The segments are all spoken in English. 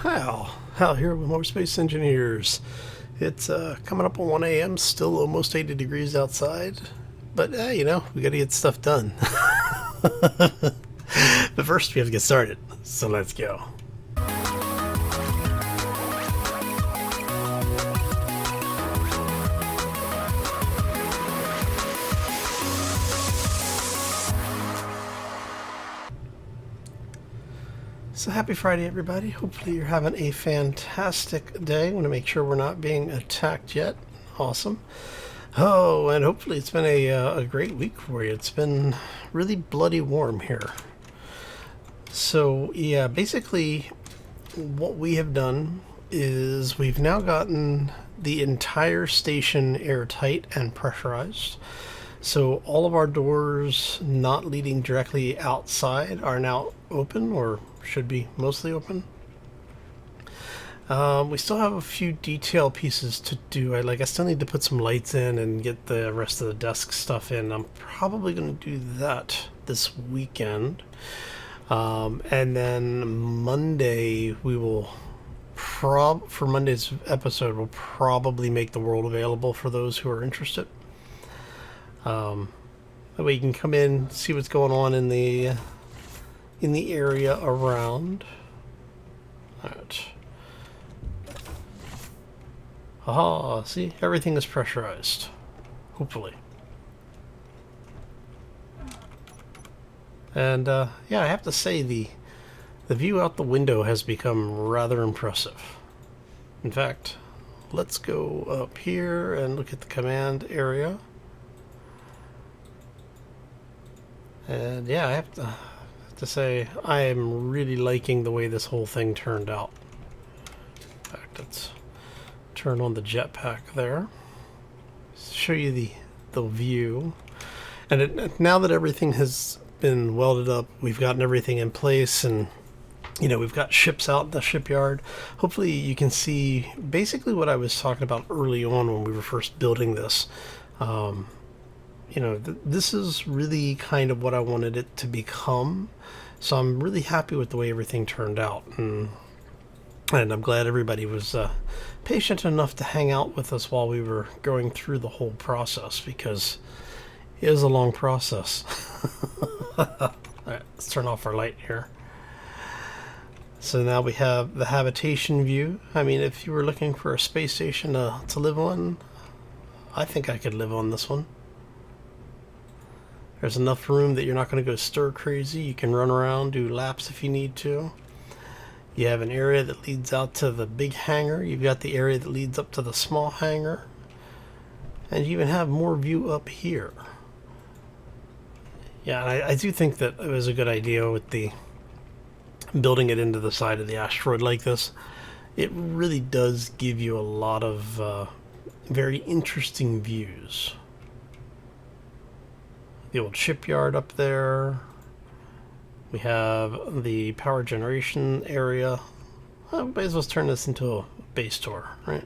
Hal here with more Space Engineers. It's coming up on 1 a.m., still almost 80 degrees outside, but you know, we gotta get stuff done. But first we have to get started, so let's go. So happy Friday, everybody. Hopefully you're having a fantastic day. I want to make sure we're not being attacked yet. Awesome. Oh, and hopefully it's been a great week for you. It's been really bloody warm here. So yeah, basically what we have done is we've now gotten the entire station airtight and pressurized. So all of our doors not leading directly outside are now open, or should be mostly open. We still have a few detail pieces to do. I still need to put some lights in and get the rest of the desk stuff in. I'm probably going to do that this weekend. And then Monday we will for Monday's episode we'll probably make the world available for those who are interested. That way you can come in, see what's going on in the area around. Alright. Aha, see, everything is pressurized. Hopefully. And yeah, I have to say the view out the window has become rather impressive. In fact, let's go up here and look at the command area. And yeah, I have to say I am really liking the way this whole thing turned out. In fact, let's turn on the jetpack there. Show you the view. And now that everything has been welded up, we've gotten everything in place, and you know, we've got ships out in the shipyard. Hopefully you can see basically what I was talking about early on when we were first building this. You know, this is really kind of what I wanted it to become. So I'm really happy with the way everything turned out. And I'm glad everybody was patient enough to hang out with us while we were going through the whole process, because it is a long process. Alright, let's turn off our light here. So now we have the habitation view. I mean, if you were looking for a space station to live on, I think I could live on this one. There's enough room that you're not going to go stir crazy. You can run around, do laps if you need to. You have an area that leads out to the big hangar. You've got the area that leads up to the small hangar. And you even have more view up here. Yeah, I do think that it was a good idea with the building it into the side of the asteroid like this. It really does give you a lot of very interesting views. The old shipyard up there. We have the power generation area. I might as well turn this into a base tour, right?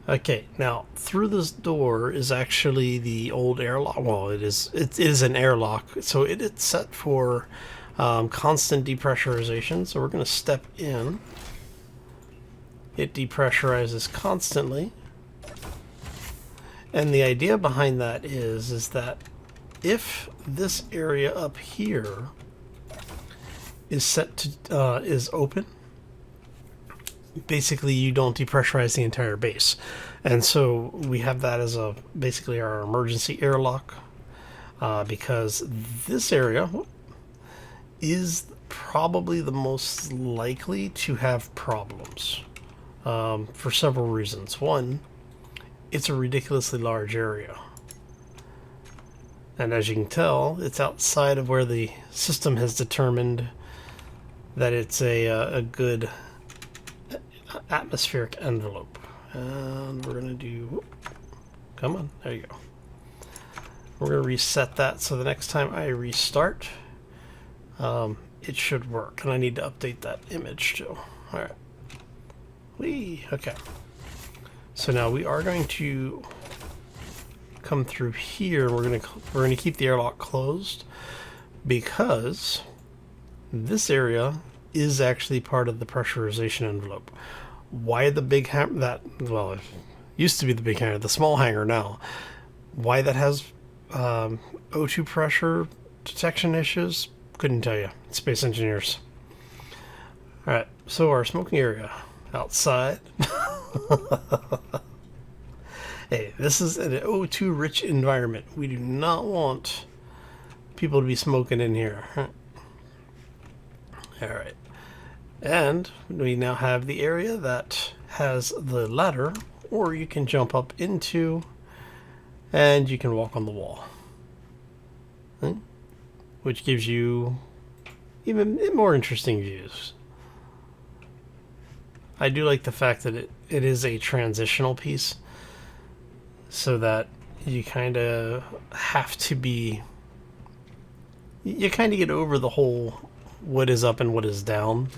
Okay, now through this door is actually the old airlock. Well, it is an airlock, so it's set for constant depressurization. So we're going to step in. It depressurizes constantly, and the idea behind that is that if this area up here is set to is open, basically you don't depressurize the entire base. And so we have that as basically our emergency airlock, because this area is probably the most likely to have problems for several reasons. One, it's a ridiculously large area. And as you can tell, it's outside of where the system has determined that it's a good atmospheric envelope. And we're going to do... Come on, there you go. We're going to reset that so the next time I restart, it should work. And I need to update that image too. Alright. Okay. So now we are going to come through here. We're going to keep the airlock closed because this area is actually part of the pressurization envelope. Why the big hammer, well, it used to be the big hangar, the small hangar now, why that has O2 pressure detection issues, couldn't tell you. Space engineers. Alright, so our smoking area outside. Hey, this is an O2 rich environment. We do not want people to be smoking in here. Alright. And we now have the area that has the ladder, or you can jump up into, and you can walk on the wall. Which gives you even more interesting views. I do like the fact that it is a transitional piece, so that you kind of have to be, you kind of get over the whole what is up and what is down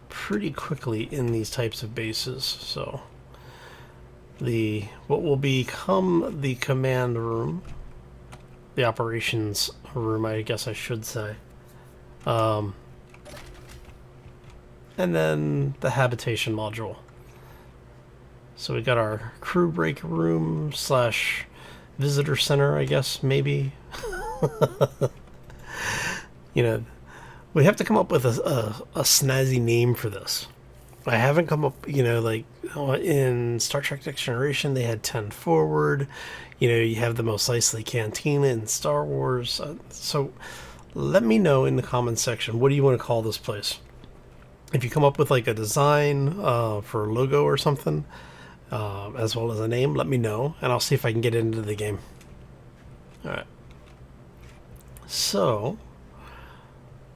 pretty quickly in these types of bases. So what will become the command room, the operations room, I guess I should say, and then the habitation module. So we got our crew break room slash visitor center, I guess, maybe. You know, we have to come up with a snazzy name for this. I haven't come up, you know, like in Star Trek Next Generation, they had 10 Forward. You know, you have the Mos Eisley Cantina in Star Wars. So let me know in the comments section, what do you want to call this place? If you come up with like a design for a logo or something, as well as a name, let me know, and I'll see if I can get into the game. Alright. So,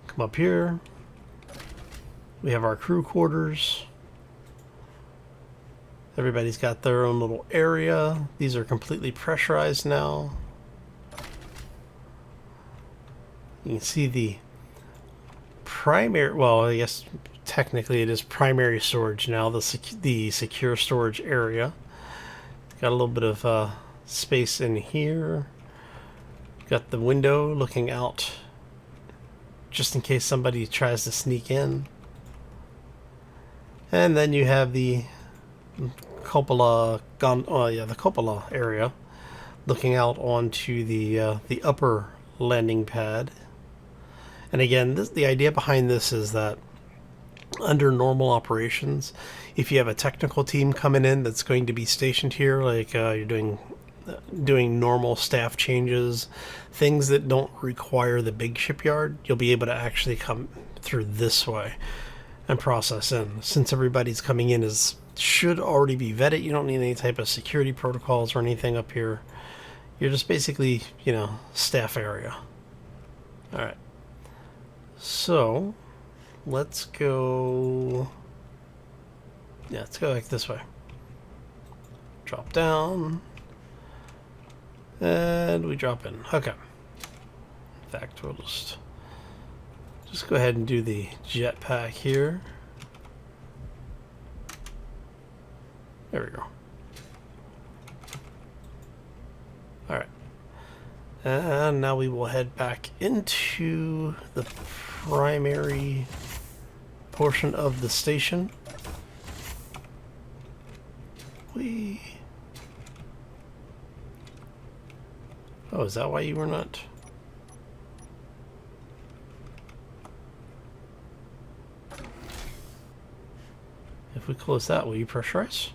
come up here. We have our crew quarters. Everybody's got their own little area. These are completely pressurized now. You can see the primary, well, I guess technically it is primary storage now, the secure storage area. Got a little bit of space in here. Got the window looking out just in case somebody tries to sneak in. And then you have the cupola, the cupola area looking out onto the upper landing pad. And again, the idea behind this is that under normal operations, if you have a technical team coming in that's going to be stationed here, like you're doing normal staff changes, things that don't require the big shipyard, you'll be able to actually come through this way and process in. Since everybody's coming in should already be vetted, you don't need any type of security protocols or anything up here. You're just basically, you know, staff area. Alright. So let's go, yeah, let's go like this way. Drop down. And we drop in. Okay. In fact, we'll just go ahead and do the jetpack here. There we go. Alright. And now we will head back into the primary portion of the station. Oh, is that why you were not? If we close that, will you pressurize?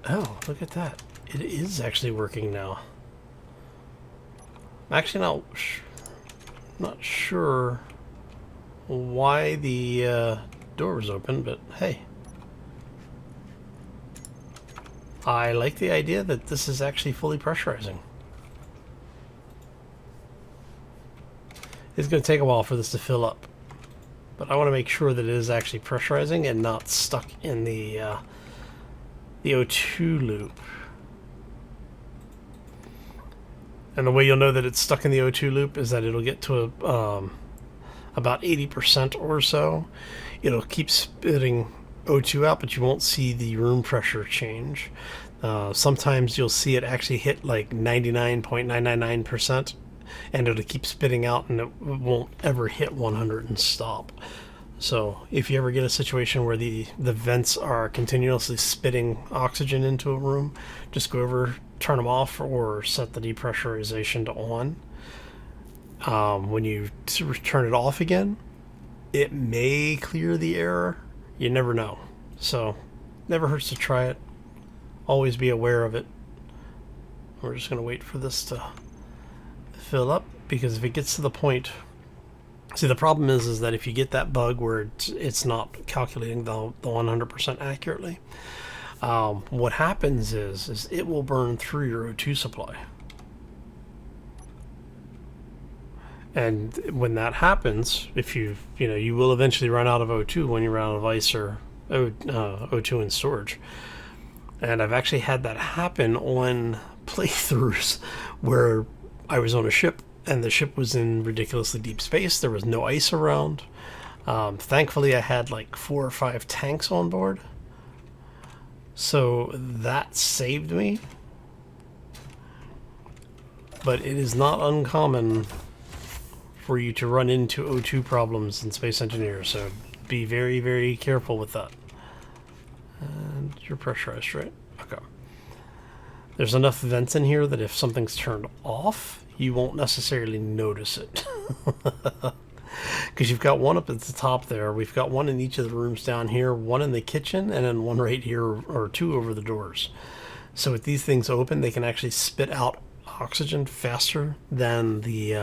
Oh, look at that. It is actually working now. I'm actually not sure why the door was open, but hey. I like the idea that this is actually fully pressurizing. It's going to take a while for this to fill up, but I want to make sure that it is actually pressurizing and not stuck in the O2 loop. And the way you'll know that it's stuck in the O2 loop is that it'll get to about 80% or so. It'll keep spitting O2 out, but you won't see the room pressure change. Sometimes you'll see it actually hit like 99.999%, and it'll keep spitting out, and it won't ever hit 100 and stop. So if you ever get a situation where the vents are continuously spitting oxygen into a room, just go over, turn them off, or set the depressurization to on. When you turn it off again, it may clear the air. You never know. So never hurts to try it. Always be aware of it. We're just going to wait for this to fill up, because if it gets to the point... See, the problem is that if you get that bug where it's not calculating the 100% accurately, what happens is it will burn through your O2 supply. And when that happens, if you will eventually run out of O2 when you run out of ice or O2 in storage. And I've actually had that happen on playthroughs where I was on a ship and the ship was in ridiculously deep space. There was no ice around. Thankfully, I had like 4 or 5 tanks on board. So that saved me. But it is not uncommon for you to run into O2 problems in Space Engineer. So be very, very careful with that. And you're pressurized, right? Okay. There's enough vents in here that if something's turned off, you won't necessarily notice it. Because you've got one up at the top there. We've got one in each of the rooms down here, one in the kitchen, and then one right here, or 2 over the doors. So with these things open, they can actually spit out oxygen faster than the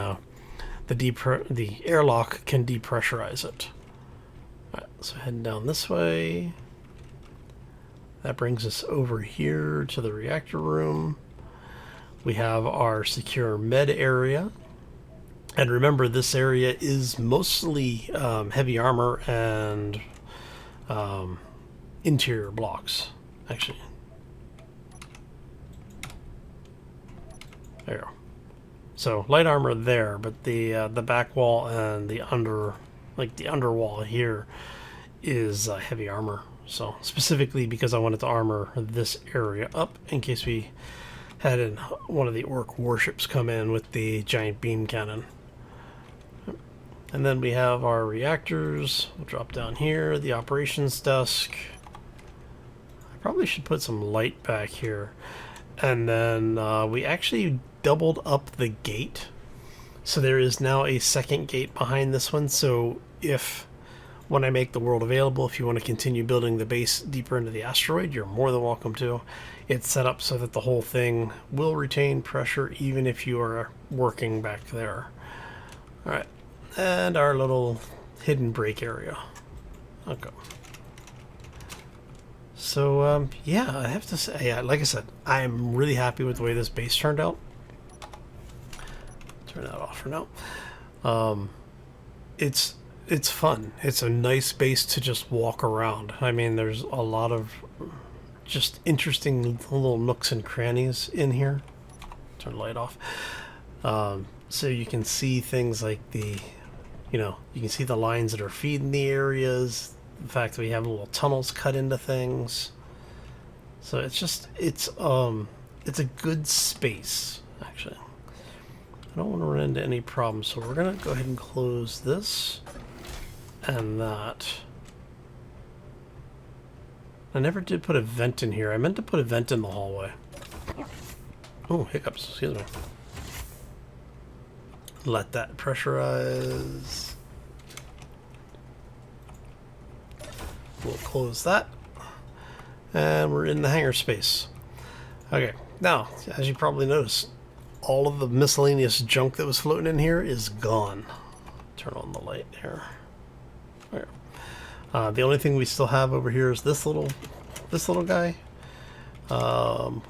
airlock can depressurize it. All right, so heading down this way. That brings us over here to the reactor room. We have our secure med area. And remember, this area is mostly heavy armor and interior blocks, actually. There you go. So light armor there, but the back wall and the underwall here is heavy armor. So specifically because I wanted to armor this area up in case we had one of the Ork warships come in with the giant beam cannon. And then we have our reactors. We'll drop down here, the operations desk. I probably should put some light back here. And then we actually doubled up the gate. So there is now a second gate behind this one. So when I make the world available, if you want to continue building the base deeper into the asteroid, you're more than welcome to. It's set up so that the whole thing will retain pressure even if you are working back there. Alright, and our little hidden brake area. Okay. So, yeah, I have to say, like I said, I'm really happy with the way this base turned out. Turn that off for now. It's fun. It's a nice base to just walk around. I mean, there's a lot of just interesting little nooks and crannies in here. Turn the light off. So you can see things like you can see the lines that are feeding the areas. The fact that we have little tunnels cut into things. So it's a good space, actually. I don't want to run into any problems, so we're gonna go ahead and close this. And that. I never did put a vent in here. I meant to put a vent in the hallway. Oh, hiccups. Excuse me. Let that pressurize. We'll close that. And we're in the hangar space. Okay. Now, as you probably noticed, all of the miscellaneous junk that was floating in here is gone. Turn on the light here. There. The only thing we still have over here is this little guy,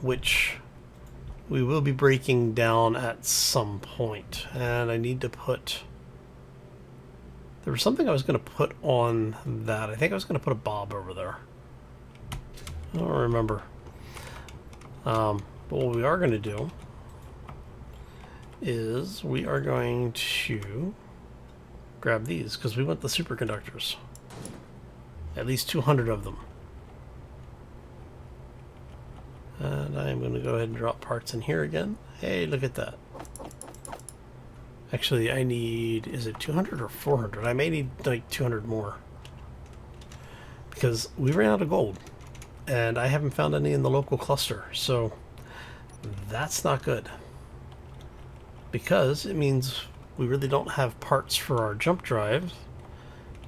which we will be breaking down at some point. And I need to put... There was something I was going to put on that. I think I was going to put a bob over there. I don't remember. But what we are going to do is we are going to grab these because we want the superconductors. At least 200 of them. And I'm going to go ahead and drop parts in here again. Hey, look at that. Actually, I need, is it 200 or 400? I may need like 200 more. Because we ran out of gold. And I haven't found any in the local cluster. So that's not good. Because it means we really don't have parts for our jump drives.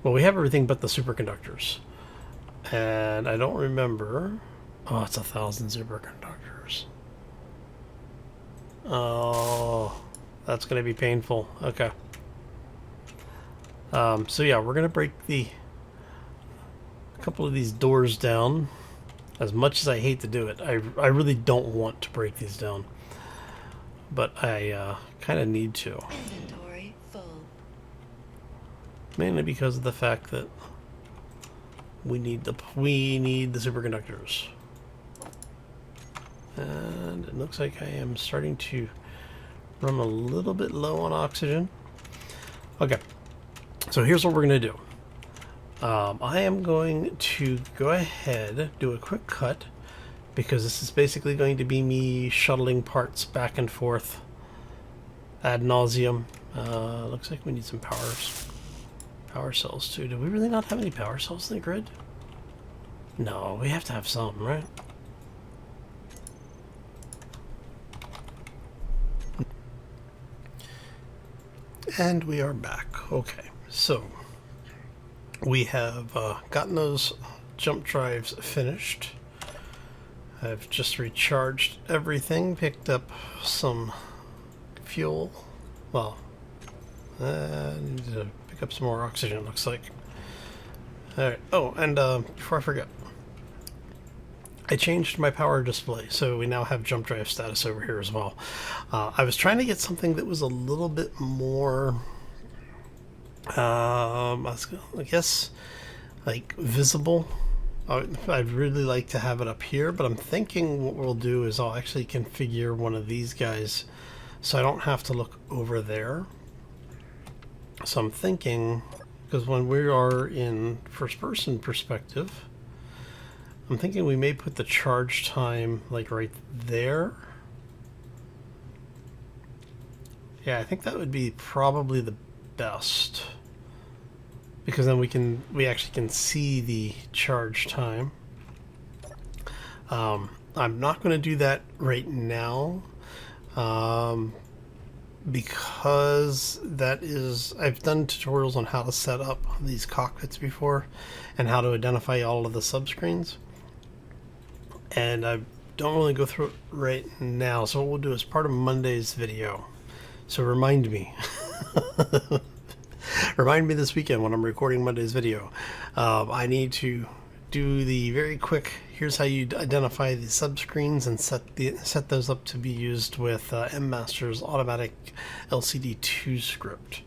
Well, we have everything but the superconductors. And I don't remember. Oh, it's 1,000 superconductors. Oh, that's going to be painful. Okay. So yeah, we're going to break a couple of these doors down. As much as I hate to do it, I really don't want to break these down. But I kind of need to. Inventory full. Mainly because of the fact that we need the superconductors. And it looks like I am starting to run a little bit low on oxygen. Okay, so here's what we're going to do. I am going to go ahead, do a quick cut, because this is basically going to be me shuttling parts back and forth ad nauseum. Looks like we need some power cells too. Do we really not have any power cells in the grid? No, we have to have some, right? And we are back. Okay, so we have gotten those jump drives finished. I've just recharged everything, picked up some fuel. Well, I need to pick up some more oxygen, looks like. Alright, oh, and before I forget, I changed my power display, so we now have jump drive status over here as well. I was trying to get something that was a little bit more, I guess, like visible. I'd really like to have it up here, but I'm thinking what we'll do is I'll actually configure one of these guys so I don't have to look over there. So I'm thinking, because when we are in first-person perspective, I'm thinking we may put the charge time like right there. Yeah, I think that would be probably the best, because then we actually can see the charge time. I'm not going to do that right now, because that is, I've done tutorials on how to set up these cockpits before and how to identify all of the subscreens, and I don't really go through it right now. So what we'll do is part of Monday's video. So remind me. Remind me this weekend when I'm recording Monday's video. I need to do the very quick, here's how you identify the subscreens and set those up to be used with MMaster's automatic LCD2 script.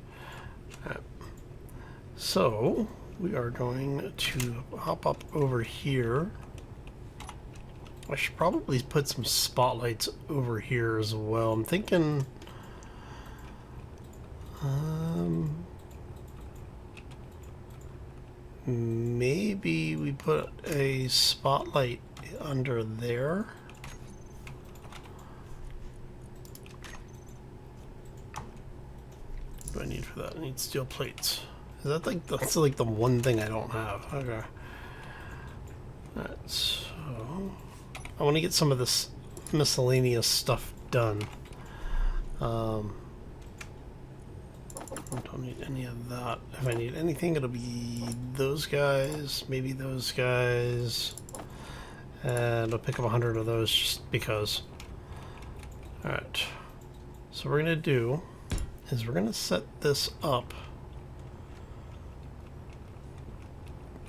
So we are going to hop up over here. I should probably put some spotlights over here as well. I'm thinking maybe we put a spotlight under there. What do I need for that? I need steel plates. Is that like, that's like the one thing I don't have? Okay. Alright, so I want to get some of this miscellaneous stuff done. I don't need any of that. If I need anything, it'll be those guys, maybe those guys, and I'll pick up 100 of those just because. Alright, so what we're going to do is we're going to set this up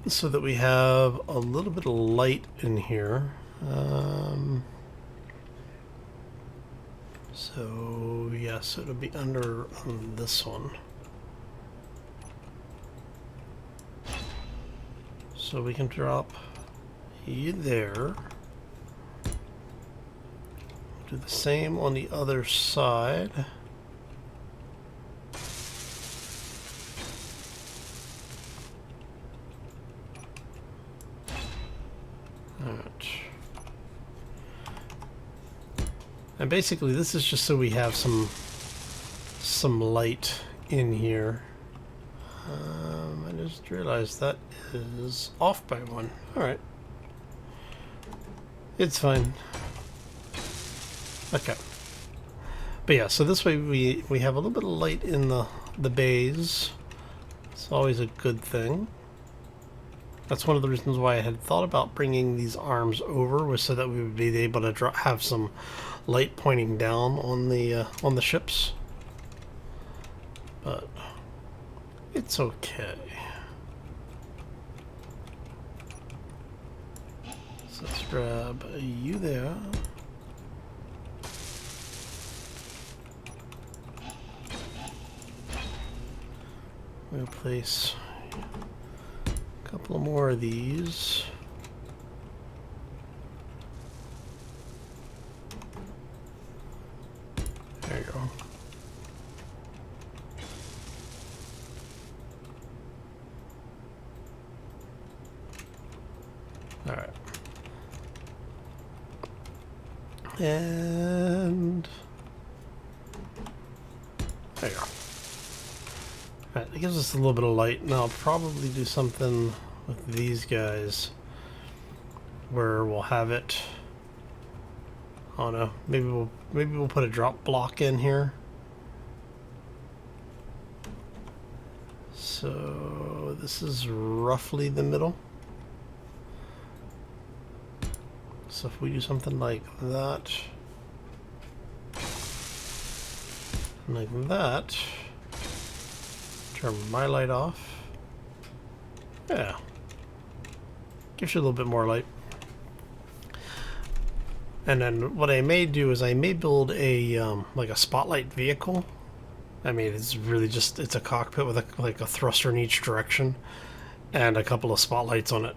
so that we have a little bit of light in here. So yes, it'll be under this one. So we can drop you there. Do the same on the other side. Alright. And basically this is just so we have some light in here. I just realized that is off by one. Alright. It's fine. Okay. But yeah, so this way we have a little bit of light in the bays. It's always a good thing. That's one of the reasons why I had thought about bringing these arms over, was so that we would be able to have some light pointing down on the ships. But it's okay. So let's grab you there. We'll place a couple more of these. There you go. All right. And there you go. Alright, it gives us a little bit of light, and I'll probably do something with these guys where we'll have it. I don't know. Maybe we'll put a drop block in here. So this is roughly the middle. So if we do something like that, and like that, turn my light off. Yeah, gives you a little bit more light. And then what I may do is I may build a like a spotlight vehicle. I mean, it's really just, it's a cockpit with like a thruster in each direction and a couple of spotlights on it.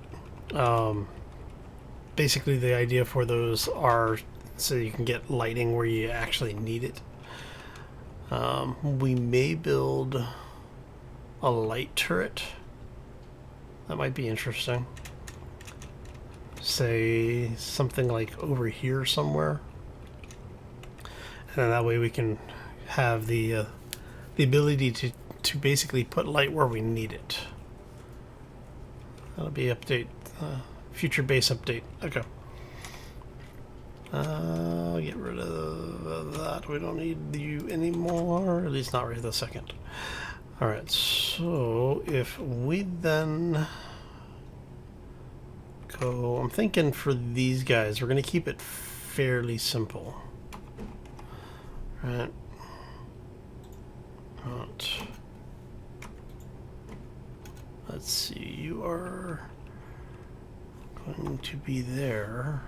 Basically the idea for those are so you can get lighting where you actually need it. We may build a light turret. That might be interesting. Say something like over here somewhere. And then that way we can have the ability to basically put light where we need it. That'll be update. Future base update. Okay. I'll get rid of that. We don't need you anymore. At least not right this second. Alright, so if we then go... I'm thinking for these guys, we're going to keep it fairly simple. Right. Let's see, you are going to be there.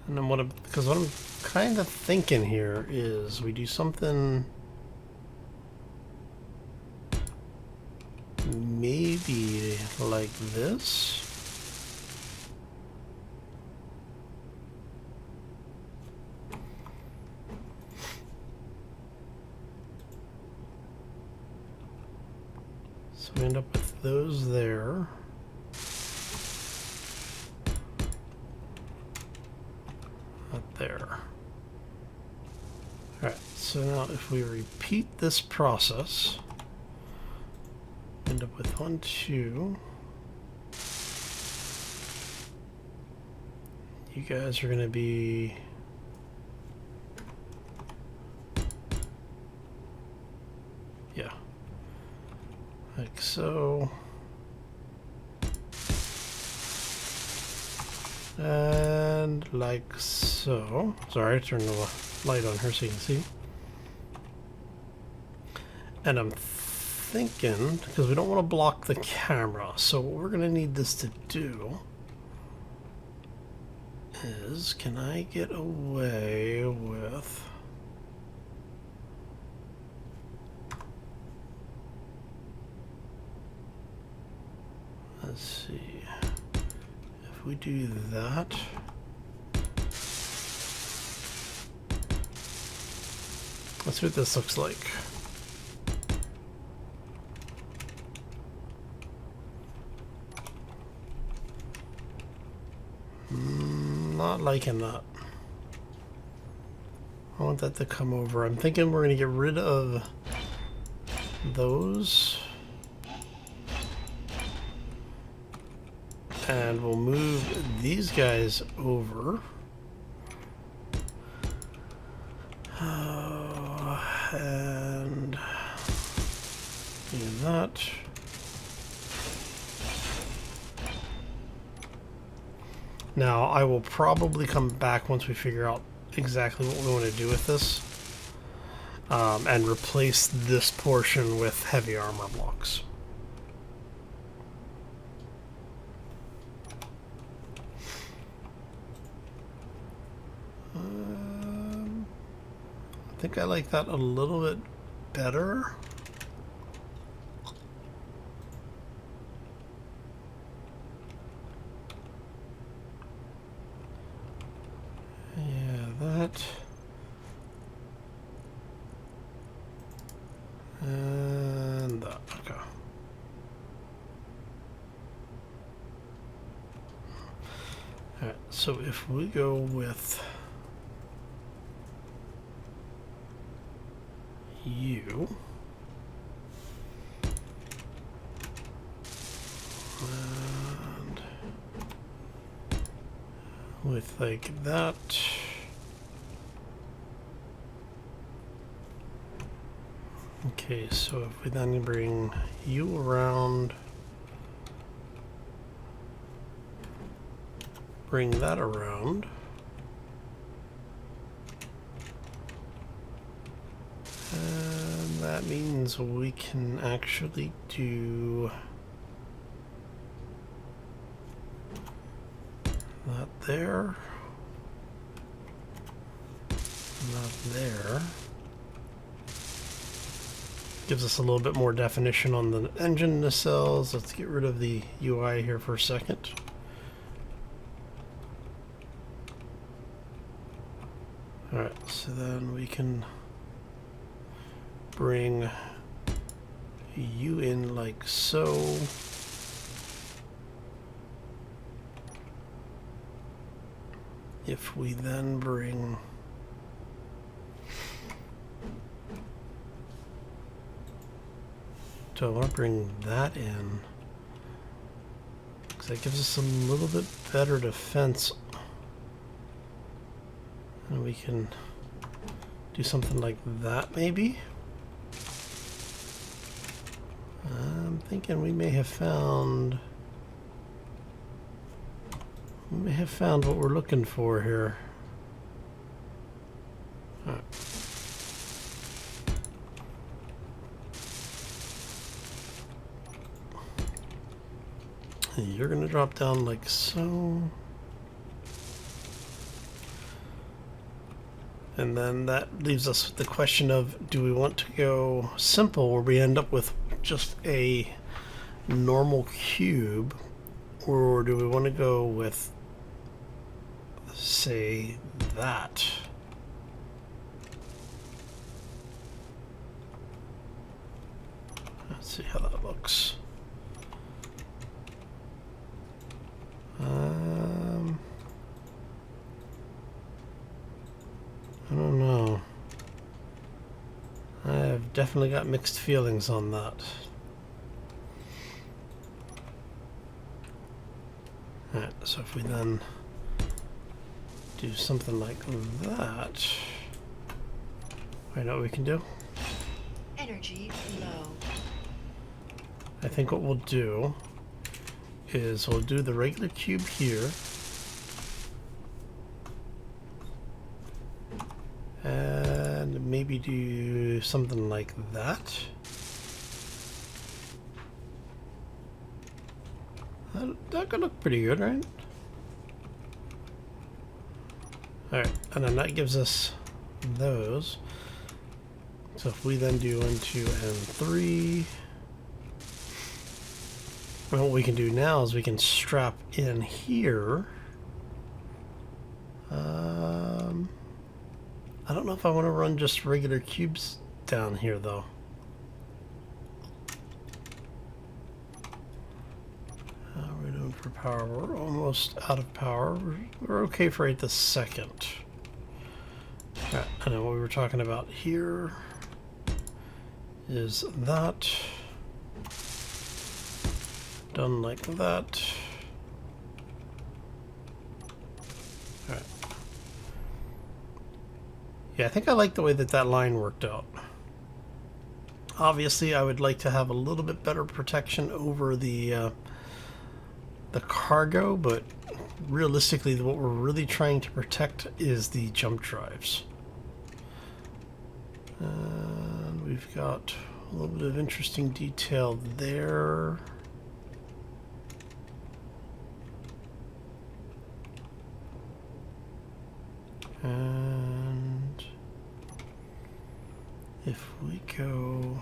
And then what I'm kind of thinking here is we do something maybe like this. So we end up with those there. Not there. Alright, so now if we repeat this process, end up with 1, 2. You guys are going to be... yeah. Like so. And like so. Sorry, I turned the light on here so you can see. And I'm thinking, because we don't want to block the camera, so what we're going to need this to do is, can I get away with... let's see, if we do that, let's see what this looks like. not liking that. I want that to come over. I'm thinking we're going to get rid of those. And we'll move these guys over. And do that. Now, I will probably come back once we figure out exactly what we want to do with this, and replace this portion with heavy armor blocks. I think I like that a little bit better. Yeah, that. And that. Okay. Alright, so if we go with you, and with like that, okay, so if we then bring you around, bring that around, and that means we can actually do that there, not there. Gives us a little bit more definition on the engine nacelles. Let's get rid of the UI here for a second. Alright, so then we can bring you in like so. If we then bring so I want to bring that in because that gives us a little bit better defense, and we can do something like that maybe. I'm thinking we may have found what we're looking for here. All right. You're going to drop down like so. And then that leaves us with the question of, do we want to go simple where we end up with just a normal cube, or do we want to go with, say, that? Let's see how that looks. I don't know. I've definitely got mixed feelings on that. Alright, so if we then do something like that, I know what we can do. Energy low. I think what we'll do is we'll do the regular cube here, and maybe do something like that. That could look pretty good, right? Alright, and then that gives us those. So if we then do 1, 2, and 3, and what we can do now is we can strap in here. I don't know if I want to run just regular cubes down here though. How are we doing for power. We're almost out of power. We're okay for right this second. Okay, I know what we were talking about here is that. Done like that. Alright. Yeah, I think I like the way that that line worked out. Obviously, I would like to have a little bit better protection over the cargo, but realistically, what we're really trying to protect is the jump drives. And we've got a little bit of interesting detail there. And if we go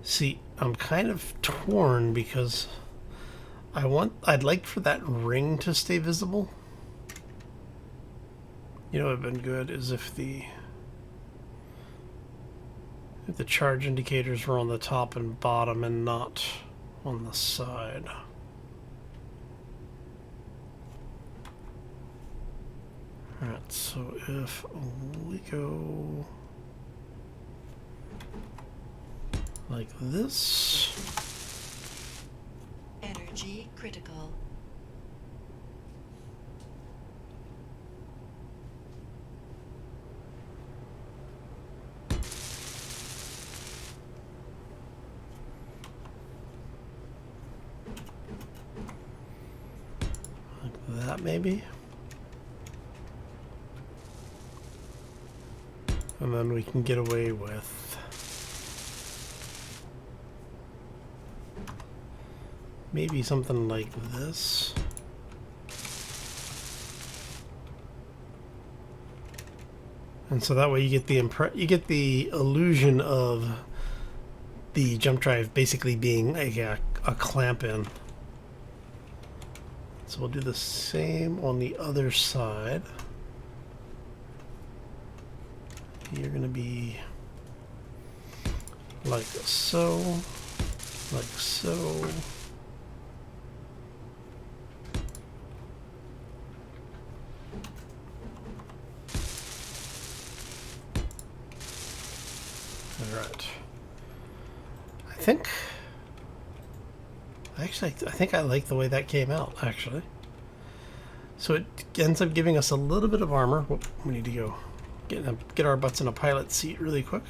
see, I'm kind of torn because I'd like for that ring to stay visible. You know what would have been good is if the charge indicators were on the top and bottom and not on the side. Alright, so if we go like this. Energy critical. Like that maybe. And then we can get away with maybe something like this. And so that way you get the illusion of the jump drive basically being like a clamp in. So we'll do the same on the other side. You're going to be like so, like so. All right. I think I like the way that came out, actually. So it ends up giving us a little bit of armor. Whoop, we need to go get our butts in a pilot seat really quick.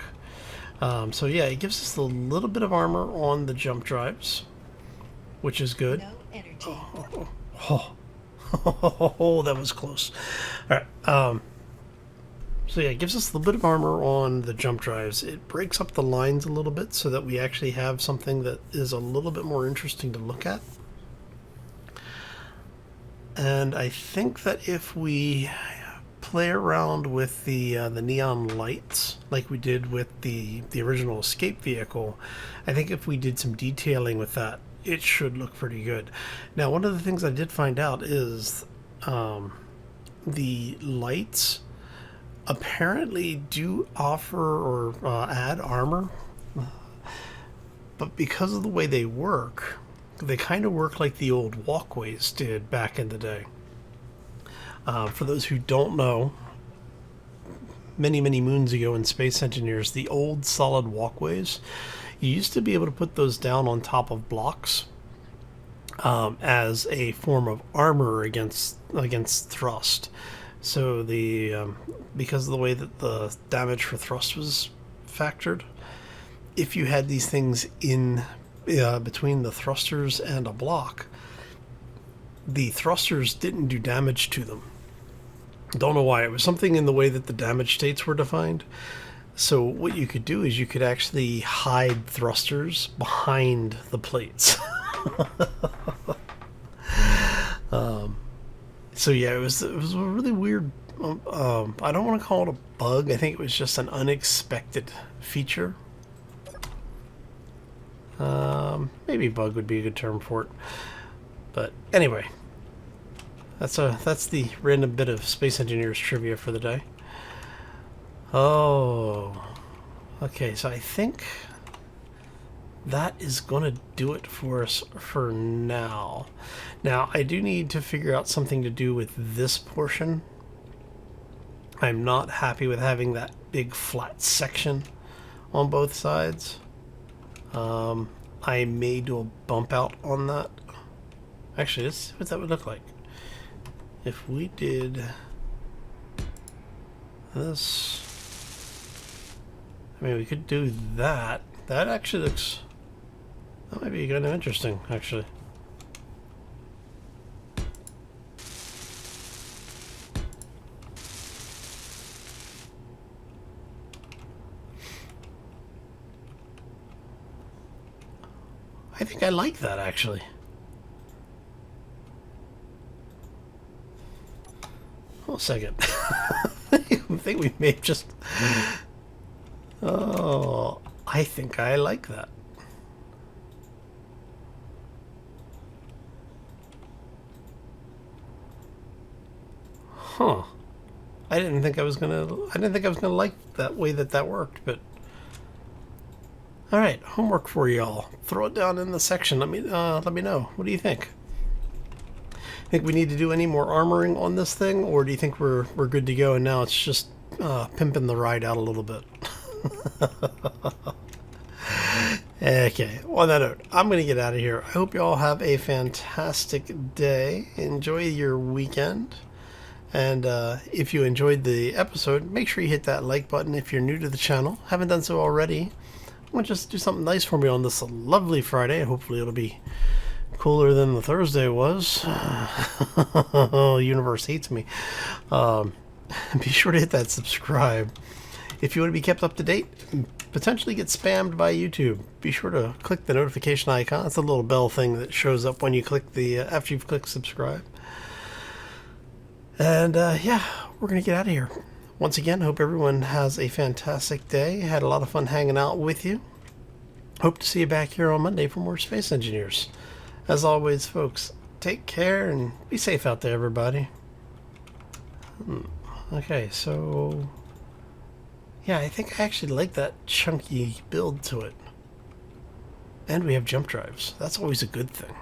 So yeah, it gives us a little bit of armor on the jump drives, which is good. No energy. Oh, that was close. All right. So yeah, it gives us a little bit of armor on the jump drives. It breaks up the lines a little bit so that we actually have something that is a little bit more interesting to look at. And I think that if we play around with the neon lights like we did with the original escape vehicle, I think if we did some detailing with that, it should look pretty good. Now, one of the things I did find out is the lights apparently do offer or add armor, but because of the way they work, they kind of work like the old walkways did back in the day. For those who don't know, many moons ago in Space Engineers, the old solid walkways, you used to be able to put those down on top of blocks as a form of armor against thrust. So because of the way that the damage for thrust was factored, if you had these things in between the thrusters and a block, the thrusters didn't do damage to them. Don't know why. It was something in the way that the damage states were defined. So what you could do is you could actually hide thrusters behind the plates. So yeah, it was a really weird. I don't want to call it a bug. I think it was just an unexpected feature. Maybe bug would be a good term for it. But anyway, that's the random bit of Space Engineers trivia for the day. Oh, Okay, so I think that is going to do it for us for now. Now, I do need to figure out something to do with this portion. I'm not happy with having that big flat section on both sides. I may do a bump out on that. Actually, let's see what that would look like. If we did this, I mean, we could do that. That actually looks, that might be kind of interesting, actually. I think I like that, actually. Hold a second. I think we may have just... Oh, I think I like that. Huh. I didn't think I was gonna like that way that worked, but... Alright, homework for y'all. Throw it down in the section. Let me know. What do you think? Think we need to do any more armoring on this thing, or do you think we're good to go and now it's just pimping the ride out a little bit? Okay, on that note, I'm going to get out of here. I hope you all have a fantastic day. Enjoy your weekend. And if you enjoyed the episode, make sure you hit that like button if you're new to the channel. Haven't done so already. I want to just do something nice for me on this lovely Friday. Hopefully it'll be cooler than the Thursday was. Universe hates me. Be sure to hit that subscribe. If you want to be kept up to date, potentially get spammed by YouTube, be sure to click the notification icon. It's a little bell thing that shows up when you click the after you've clicked subscribe. And yeah, we're gonna get out of here. Once again, hope everyone has a fantastic day. Had a lot of fun hanging out with you. Hope to see you back here on Monday for more Space Engineers. As always, folks, take care and be safe out there, everybody. Okay, so... yeah, I think I actually like that chunky build to it. And we have jump drives. That's always a good thing.